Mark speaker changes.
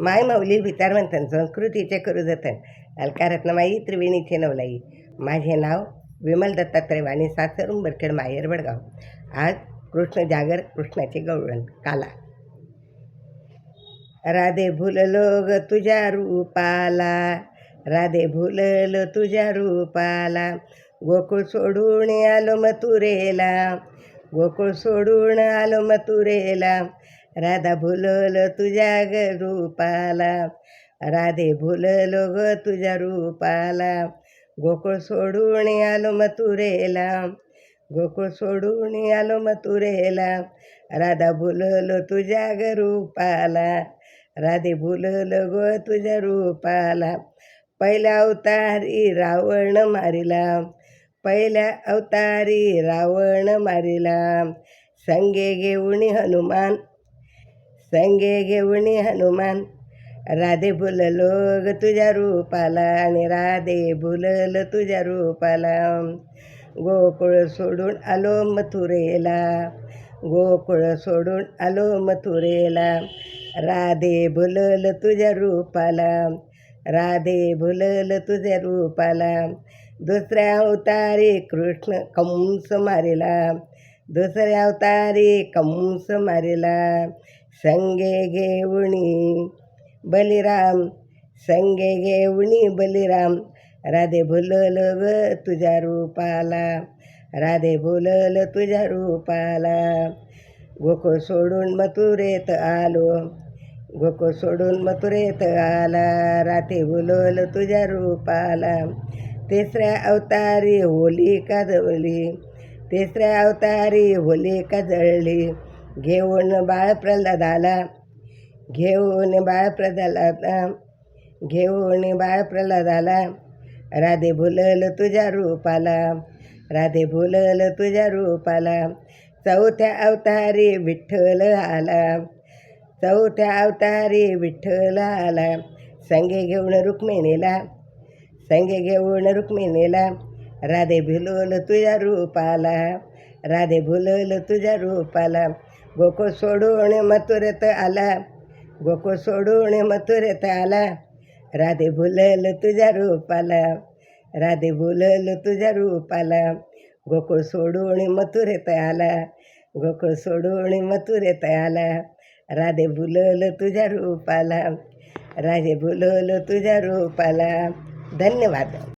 Speaker 1: माय माऊली भितारवंतन संस्कृतीचे करू जतन अलकारत्नमाई त्रिवेणीचे नवलाई. माझे नाव विमल दत्तात्रय वाणी, सासर उंबरखेड, माहेर वडगाव. आज कृष्ण जागर, कृष्णाचे गवळण काला. राधे भुललो ग तुझ्या रूपाला, राधे भुललो तुझ्या रूपाला, गोकुळ सोडून आलो मथुरेला, गोकुळ सोडून आलो मथुरेला. राधा भुललो तुझ्या ग रूपाला, राधे भुललो ग तुझ्या रूपाला, गोकुळ सोडून आलो मथुरेला, गोकुळ सोडून आलो मथुरेला. राधा भुललो तुझ्या ग रूपाला, राधे भुललो ग तुझ्या रूपाला. पहिल्या अवतारी रावण मारिला, पहिल्या अवतारी रावण मारिला, संगे घेऊन हनुमान, संगे घेऊन हनुमान. राधे भुललो ग तुझ्या रूपाला, आणि राधे भुललो तुझ्या रूपाला. गोकुळ सोडून आलो मथुरेला, गोकुळ सोडून आलो मथुरेला. राधे भुललो तुझ्या रूपाला, राधे भुललो तुझ्या रूपाला. दुसऱ्या अवतारी कृष्ण कंस मारिला, दुसऱ्या अवतारी कंस मारिला, संगे घेऊनी बलिराम, संगे घेऊनी बलिराम. राधे भुललो ग तुझ्या रूपाला, राधे भुललो तुझ्या रूपाला. गोकुळ सोडून मथुरेत आलो, गोकुळ सोडून मथुरेत आला, राधे भुललो तुझ्या रूपाला. तिसऱ्या अवतारी होलिका जळली, तिसऱ्या अवतारी होलिका जळली, घेऊन बाळ प्रल्हादाला, घेऊन बाळ प्रल्हादाला, घेऊन बाळ प्रल्हादाला. राधे भुललो तुझ्या रूपाला, राधे भुललो तुझ्या रूपाला. चौथ्या अवतारी विठ्ठल आला, चौथ्या अवतारी विठ्ठल आला, संगे घेऊन रुक्मिणीला, संगे घेऊन रुक्मिणीला. राधे भुललो तुझ्या रूपाला, राधे भुललो तुझ्या रूपाला. गोकुळ सोडून मथुरेत आला, गोकुळ सोडून मथुरेत आला, राधे भुललो तुझ्या रूपाला, राधे भुललो तुझ्या रूपाला. गोकुळ सोडून मथुरेत आला, गोकुळ सोडून मथुरेत आला, राधे भुललो तुझ्या रूपाला, राधे भुललो तुझ्या रूपाला. धन्यवाद.